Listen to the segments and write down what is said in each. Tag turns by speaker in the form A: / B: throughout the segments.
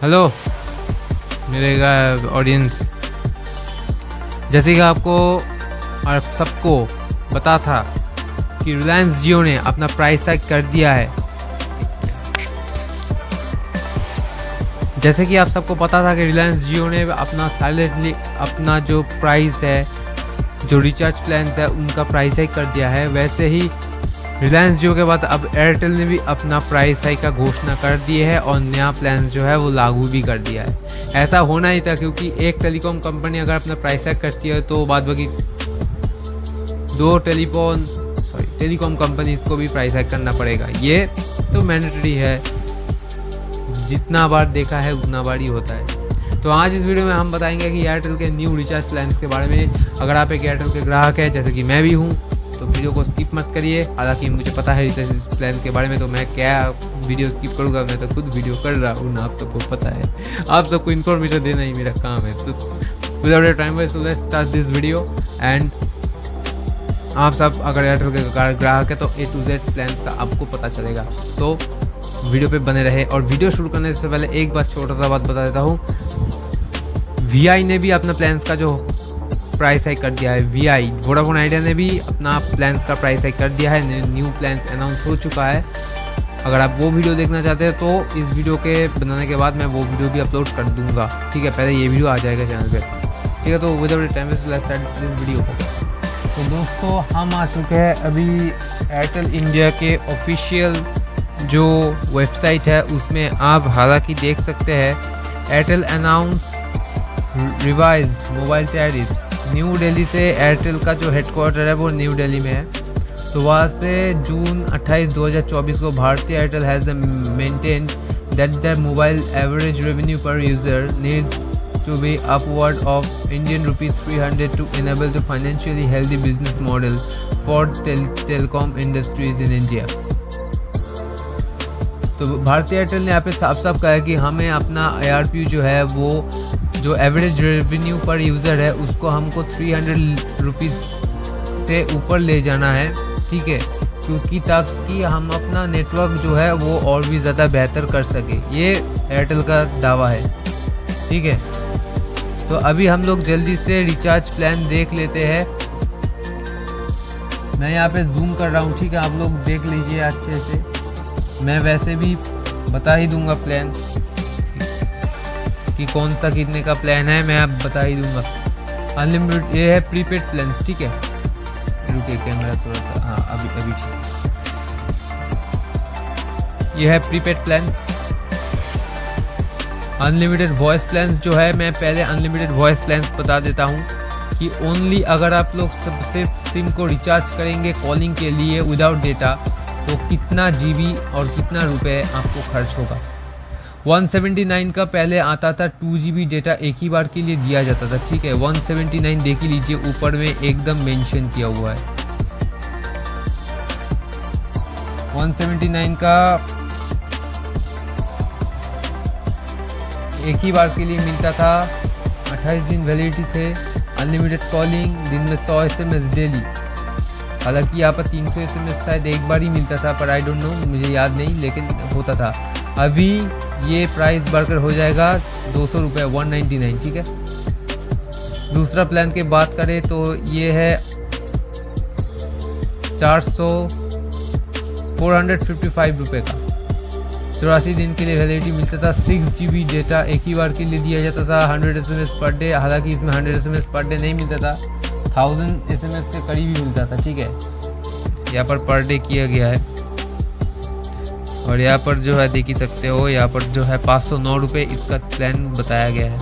A: Hello मेरे audience, जैसे कि आपको और सबको पता था कि रिलायंस जियो ने अपना प्राइस हाइक कर दिया है। जैसे कि आप सबको पता था कि रिलायंस जियो ने अपना साइलेंटली अपना जो प्राइस है, जो रिचार्ज प्लान है, उनका प्राइस हाइक कर दिया है। वैसे ही रिलायंस जियो के बाद अब एयरटेल ने भी अपना प्राइस हाइक का घोषणा कर दी है और नया प्लान जो है वो लागू भी कर दिया है। ऐसा होना ही था क्योंकि एक टेलीकॉम कंपनी अगर अपना प्राइस हाइक करती है तो बाद बाकी दो टेलीकॉम कंपनीज को भी प्राइस हाइक करना पड़ेगा। ये तो मैंडेटरी है, जितना बार देखा है उतना बार ही होता है। तो आज इस वीडियो में हम बताएंगे कि एयरटेल के न्यू रिचार्ज प्लान के बारे में। अगर आप एक एयरटेल के ग्राहक हैं जैसे कि मैं भी हूँ तो वीडियो को स्किप मत करिए। हालांकि मुझे पता है रिचार्ज प्लान के बारे में, तो मैं क्या वीडियो स्किप करूँगा, मैं तो खुद वीडियो कर रहा हूँ ना, आप सबको पता है। आप सबको इन्फॉर्मेशन देना ही मेरा काम है। तो without time waste let's start this video. And आप सब अगर एयरटेल के ग्राहक है तो A to Z प्लान का आपको पता चलेगा, तो वीडियो पे बने रहे। और वीडियो शुरू करने से पहले एक बात, छोटा सा बात बता देता हूँ। VI ने भी अपना प्लान्स का जो प्राइस हाइक कर दिया है। VI वोडाफोन आइडिया ने भी अपना प्लान्स का प्राइस हाइक कर दिया है। न्यू प्लान्स अनाउंस हो चुका है। अगर आप वो वीडियो देखना चाहते हैं तो इस वीडियो के बनाने के बाद मैं वो वीडियो भी अपलोड कर दूंगा, ठीक है। पहले ये वीडियो आ जाएगा चैनल पे, ठीक है। तो without time waste let's start this video. तो दोस्तों, हम आ चुके हैं अभी एयरटेल इंडिया के ऑफिशियल जो वेबसाइट है उसमें। आप हालांकि देख सकते हैं Airtel announce revised mobile tariff. New Delhi से एयरटेल का जो हेडक्वार्टर है वो न्यू दिल्ली में है। तो वहाँ से जून 28, 2024 को Bharti Airtel has maintained that the mobile average revenue per user needs to be upward of Indian rupees 300 to enable the financially healthy business model for telecom industries in India। तो भारतीय एयरटेल ने यहाँ पे साफ साफ कहा है कि हमें अपना ARPU जो है वो जो एवरेज रेवेन्यू पर यूज़र है उसको हमको 300 रुपीज़ से ऊपर ले जाना है, ठीक है। क्योंकि ताकि हम अपना नेटवर्क जो है वो और भी ज़्यादा बेहतर कर सके। ये एयरटेल का दावा है, ठीक है। तो अभी हम लोग जल्दी से रिचार्ज प्लान देख लेते हैं। मैं यहाँ पे जूम कर रहा हूँ, ठीक है। आप लोग देख लीजिए अच्छे से। मैं वैसे भी बता ही दूंगा प्लान कि कौन सा कितने का प्लान है, मैं अब बता ही दूंगा। अनलिमिटेड ये है प्रीपेड प्लान, ठीक है। रुकिए कैमरा थोड़ा सा, हाँ अभी ये है prepaid plan. Unlimited voice plans जो है, मैं पहले अनलिमिटेड वॉइस प्लान्स बता देता हूँ कि ओनली अगर आप लोग सबसे सिम को रिचार्ज करेंगे कॉलिंग के लिए विदाउट डेटा तो कितना GB और कितना रुपए आपको खर्च होगा। 179 का पहले आता था 2 GB डेटा एक ही बार के लिए दिया जाता था, ठीक है। 179 देख ही लीजिए, ऊपर में एकदम मेंशन किया हुआ है। 179 का एक ही बार के लिए मिलता था, 28 दिन वैलिडिटी थे, अनलिमिटेड कॉलिंग, दिन में 100 SMS डेली। हालांकि यहाँ पर 300 SMS शायद एक बार ही मिलता था, पर आई डोंट नो, मुझे याद नहीं, लेकिन होता था। अभी ये प्राइस बढ़कर हो जाएगा 200 रुपये, 199, ठीक है। दूसरा प्लान की बात करें तो ये है 455 रुपये का, 84 दिन के लिए वैलिडिटी मिलता था। 6 GB डेटा एक ही बार के लिए दिया जाता था, 100 SMS पर डे। हालांकि इसमें 100 SMS पर डे नहीं मिलता था, 1000 SMS के करीब ही मिलता था, ठीक है। यहाँ पर डे किया गया है। और यहाँ पर जो है देख ही सकते हो, यहाँ पर जो है 509 रुपये इसका प्लान बताया गया है।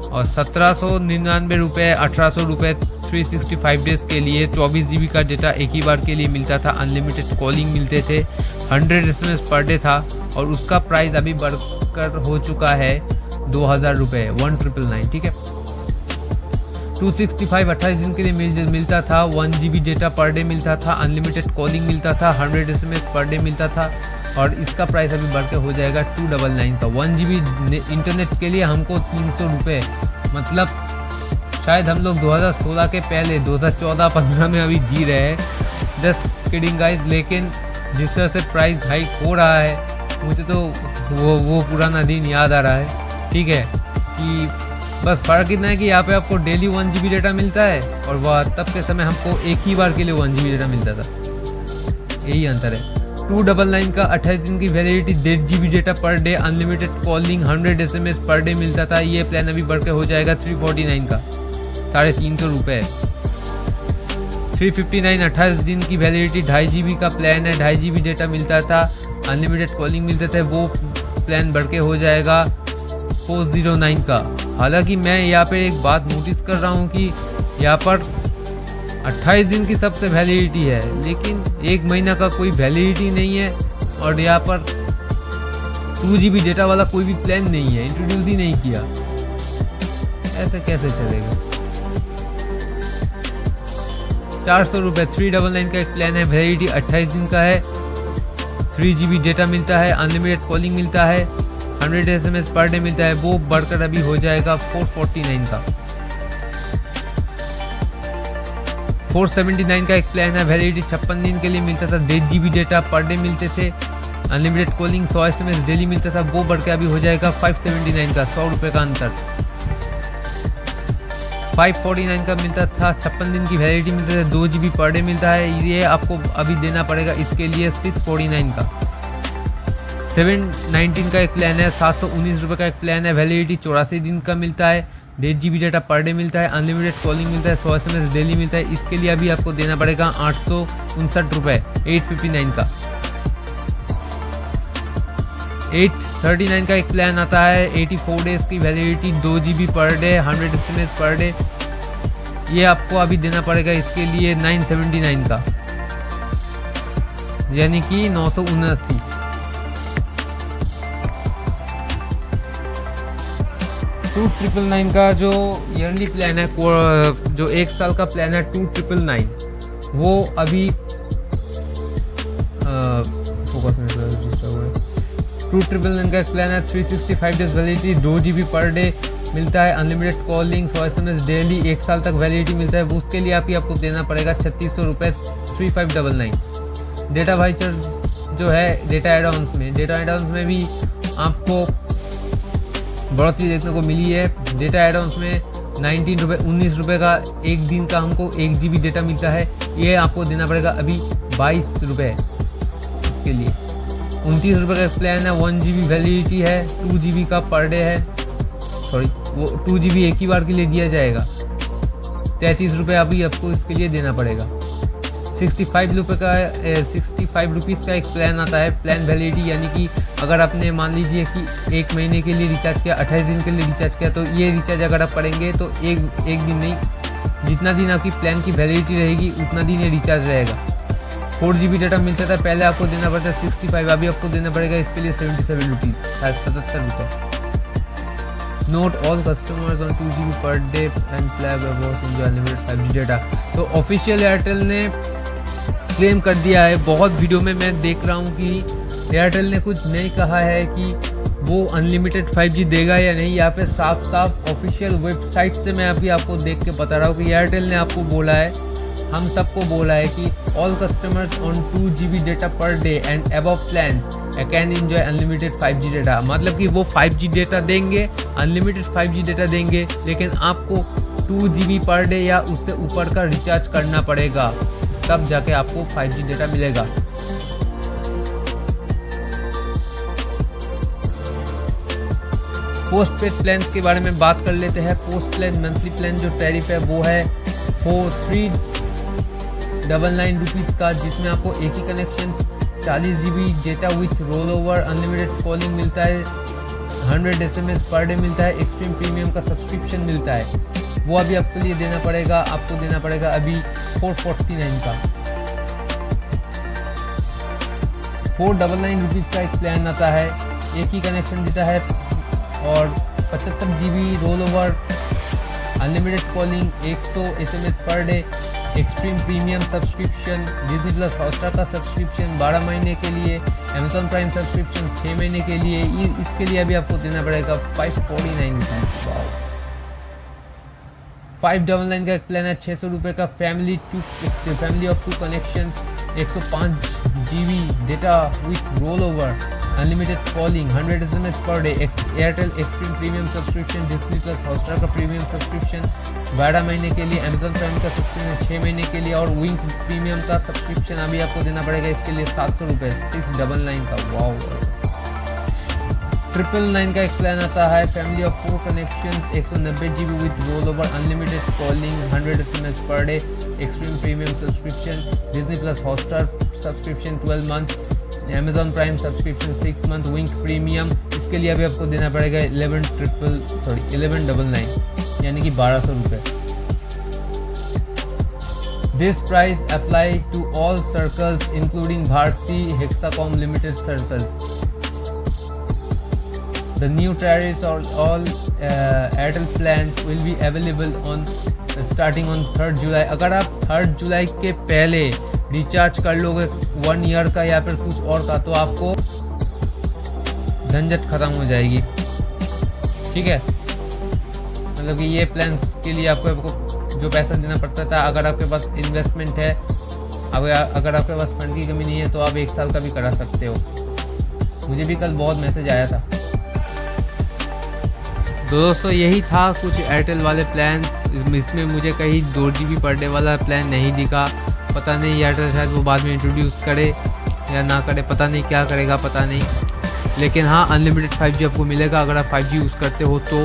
A: और 1799 रुपये, 1800 रुपये 365 डेज के लिए 24 GB का डेटा एक ही बार के लिए मिलता था। अनलिमिटेड कॉलिंग मिलते थे, 100 SMS पर डे था। और उसका प्राइस अभी बढ़कर हो चुका है 2000 रुपये, 1999, ठीक है। 265 28 दिन के लिए मिलता था, 1 GB डेटा पर डे मिलता था, अनलिमिटेड कॉलिंग मिलता था, 100 SMS पर डे मिलता था। और इसका प्राइस अभी बढ़ के हो जाएगा 299 का। 1 GB इंटरनेट के लिए हमको 300 रुपये, मतलब शायद हम लोग 2016 के पहले 2014-15 में अभी जी रहे हैं। Just kidding guys. लेकिन जिस तरह से प्राइस हाइक हो रहा है मुझे तो वो पुराना दिन याद आ रहा है। ठीक है कि बस फ़र्क इतना है कि यहाँ पे आपको डेली 1 GB डेटा मिलता है और वह तब के समय हमको एक ही बार के लिए 1 GB डेटा मिलता था, यही अंतर है। 299 का 28 दिन की validity, 1.5 GB data per day, unlimited calling, 100 SMS per day मिलता था। ये प्लान अभी बढ़ के हो जाएगा 349 का, 350 रुपये। 359 28 दिन की वैलिडिटी, 2.5 GB का प्लान है, 2.5 GB डेटा मिलता था, अनलिमिटेड कॉलिंग मिलते थे। वो प्लान बढ़ के हो जाएगा 409 का। हालांकि मैं यहाँ पे एक बात नोटिस कर रहा हूँ कि यहाँ पर 28 दिन की सबसे वैलिडिटी है, लेकिन 1 महीना का कोई वैलिडिटी नहीं है और यहाँ पर 2 GB डेटा वाला कोई भी प्लान नहीं है, इंट्रोड्यूस ही नहीं किया। ऐसे कैसे चलेगा? 400 रुपये 399 का एक प्लान है, वैलिडिटी 28 दिन का है, 3 GB डेटा मिलता है, अनलिमिटेड कॉलिंग मिलता है, 100 SMS पर डे मिलता है। वो बढ़कर अभी हो जाएगा 449 का। 479 का एक प्लान है, वैलिडिटी 56 दिन के लिए मिलता था, 1.5 GB डेटा पर डे मिलते थे, अनलिमिटेड कॉलिंग 100 SMS डेली मिलता था। वो बढ़ के अभी हो जाएगा 579 का, 100 रुपये का अंतर। 549 का मिलता था, 56 दिन की वैलिडिटी मिलता है, 2 GB पर डे मिलता है। ये आपको अभी देना पड़ेगा इसके लिए 649 का। 719 का एक प्लान है, 719 रुपये का एक प्लान है, वैलिडिटी 84 दिन का मिलता है, 1.5 GB डेटा पर डे मिलता है, अनलिमिटेड कॉलिंग मिलता है, 100 SMS डेली मिलता है। इसके लिए अभी आपको देना पड़ेगा 859 रुपये, 859 का। 839 का एक प्लान आता है, 84 डेज की validity, 2 GB per day, 100 SMS per day. ये आपको अभी देना पड़ेगा इसके लिए 979 का, यानी कि 979। 299 का जो ईयरली प्लान है, जो 1 साल का प्लान है 299, वो अभी फोकस में 299 का एक प्लान है, 365 days validity, 2 GB per day मिलता है, अनलिमिटेड कॉलिंग, 100 SMS डेली, 1 साल तक वैलिडिटी मिलता है। उसके लिए आपको देना पड़ेगा 3600 रुपये, 3599। डेटा वाउचर जो है डेटा एड-ऑन्स में भी आपको बढ़ोतरी देखने को मिली है। डेटा एड-ऑन्स में 19 रुपये का एक दिन का हमको 1 GB डेटा मिलता है। ये आपको देना पड़ेगा अभी 22 रुपये इसके लिए। 29 रुपये का प्लान है, 1 GB वैलिडिटी है, 2 GB का पर डे है, सॉरी वो 2 GB एक ही बार के लिए दिया जाएगा। 33 रुपये अभी आपको इसके लिए देना पड़ेगा। 65 रुपीज़ का एक प्लान आता है, प्लान वैलिडिटी, यानी कि अगर आपने मान लीजिए कि 1 महीने के लिए रिचार्ज किया, 28 दिन के लिए रिचार्ज किया, तो ये रिचार्ज अगर आप करेंगे तो एक दिन नहीं, जितना दिन आपकी प्लान की वैलिडिटी रहेगी उतना दिन ये रिचार्ज रहेगा। 4 GB डेटा मिलता था, पहले आपको देना पड़ता है 65, अभी आपको देना पड़ेगा इसके लिए 77 रुपीज़, 77 रुपये। Note all customers on 2 GB per day and play unlimited 5G data. तो ऑफिशियल एयरटेल ने क्लेम कर दिया है, बहुत वीडियो में मैं देख रहा हूँ कि एयरटेल ने कुछ नहीं कहा है कि वो अनलिमिटेड 5G देगा या नहीं। यहाँ पे साफ साफ ऑफिशियल वेबसाइट से मैं अभी आपको देख के बता रहा हूँ कि एयरटेल ने आपको बोला है, हम सबको बोला है कि all customers on 2 GB data per day and above plans can enjoy unlimited 5G data. मतलब कि वो 5G डेटा देंगे, अनलिमिटेड 5G डेटा देंगे, लेकिन आपको 2 GB पर डे या उससे ऊपर का रिचार्ज करना पड़ेगा, तब जाके आपको 5G डेटा मिलेगा। पोस्ट पेड प्लान के बारे में बात कर लेते हैं। पोस्ट प्लान मंथली प्लान जो टैरिफ है वो है 399 रुपीज़ का, जिसमें आपको एक ही connection 40 GB data with roll over, unlimited calling मिलता है, 100 SMS पर डे मिलता है, एक्सट्रीम प्रीमियम का सब्सक्रिप्शन मिलता है। वो अभी आपके लिए देना पड़ेगा, आपको देना पड़ेगा अभी 449 का। 499 रुपीज़ का एक प्लान आता है, एक ही कनेक्शन देता है और 75 GB role over, unlimited calling, 100 SMS per day, extreme premium subscription, Disney plus Hotstar का सब्सक्रिप्शन 12 महीने के लिए, अमेजॉन प्राइम सब्सक्रिप्शन 6 महीने के लिए। इसके लिए अभी आपको देना पड़ेगा 549 रुपीज़। 599 का एक प्लान है 600 रुपये का, family of 2 connections, 105 GB data with roll over, unlimited calling, 100 SMS per day, Airtel extreme premium subscription, Disney plus Hotstar का प्रीमियम सब्सक्रिप्शन 12 महीने के लिए, अमेजन प्राइम का सब्सक्रिप्शन 6 महीने के लिए, और विंक प्रीमियम का सब्सक्रिप्शन अभी आपको देना पड़ेगा इसके लिए 700 रुपये, 699 का। वाओ। 999 का एक प्लान आता है, family of 4 connections, 190 GB with roll over, unlimited calling, 100 SMS per day, extreme premium subscription, Disney plus Hotstar subscription 12 month, Amazon Prime subscription 6 month, Wynk premium, इसके लिए अभी आपको देना पड़ेगा 1199 यानी कि 1200 रुपये। This price apply to all circles including Bharti Hexacom limited circles. The new tariffs on all Airtel plans will be available on starting on 3rd July। अगर आप 3rd जुलाई के पहले रिचार्ज कर लोगे 1 ईयर का या फिर कुछ और का, तो आपको झंझट खत्म हो जाएगी। ठीक है, मतलब कि ये प्लान्स के लिए आपको जो पैसा देना पड़ता था, अगर आपके पास इन्वेस्टमेंट है, अगर आपके पास फंड की कमी नहीं है, तो आप 1 साल का भी करा सकते हो। मुझे भी कल बहुत मैसेज आया था। तो दोस्तों यही था कुछ एयरटेल वाले प्लान। इसमें मुझे कहीं 2 GB पर डे वाला प्लान नहीं दिखा। पता नहीं एयरटेल शायद वो बाद में इंट्रोड्यूस करे या ना करे, पता नहीं क्या करेगा, पता नहीं। लेकिन हाँ, अनलिमिटेड 5G आपको मिलेगा अगर आप 5G यूज़ करते हो तो।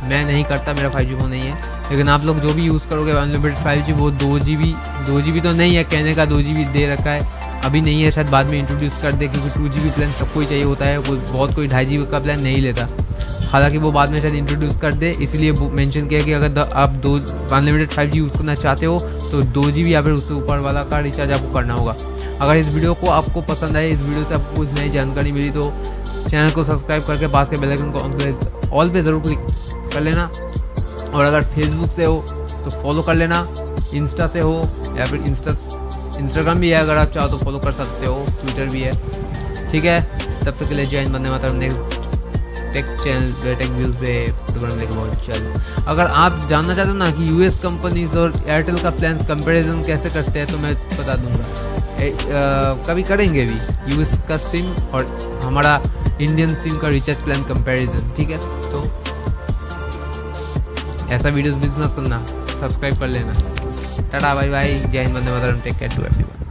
A: मैं नहीं करता, मेरा 5G फोन नहीं है, लेकिन आप लोग जो भी यूज़ करोगे अनलिमिटेड 5G, वो 2 GB तो नहीं है, कहने का 2 GB दे रखा है, अभी नहीं है, शायद बाद में इंट्रोड्यूस कर दे, क्योंकि 2 GB प्लान सबको ही चाहिए होता है, बहुत कोई 2.5 GB का प्लान नहीं लेता। हालांकि वो बाद में शायद इंट्रोड्यूस कर दे, इसलिए मेंशन किया कि अगर आप अनलिमिटेड 5G यूज़ करना चाहते हो तो 2 GB या फिर उससे ऊपर वाला का रिचार्ज आपको करना होगा। अगर इस वीडियो को आपको पसंद आए, इस वीडियो से आपको कुछ नई जानकारी मिली, तो चैनल को सब्सक्राइब करके पास के बेल आइकन को ऑल पे ज़रूर क्लिक कर लेना। और अगर फेसबुक से हो तो फॉलो कर लेना, इंस्टा से हो या फिर इंस्टाग्राम भी है, अगर आप चाहो तो फॉलो कर सकते हो, ट्विटर भी है। ठीक है, तब तक के लिए जय हिंद, वंदे मातरम। Next tech channel Tech Views पे प्रोग्राम लेके बहुत जल्द। अगर आप जानना चाहते हो ना कि यूएस कंपनीज और एयरटेल का प्लान कंपैरिजन कैसे करते हैं, तो मैं बता दूंगा, कभी करेंगे भी यूएस का सिम और हमारा इंडियन सिम का रिचार्ज प्लान कंपैरिजन। ठीक है, तो ऐसा वीडियोस मिस मत करना, सब्सक्राइब कर लेना। टाटा बाय बाय, जय हिंद, वंदे मातरम, टेक केयर टू एवरीवन।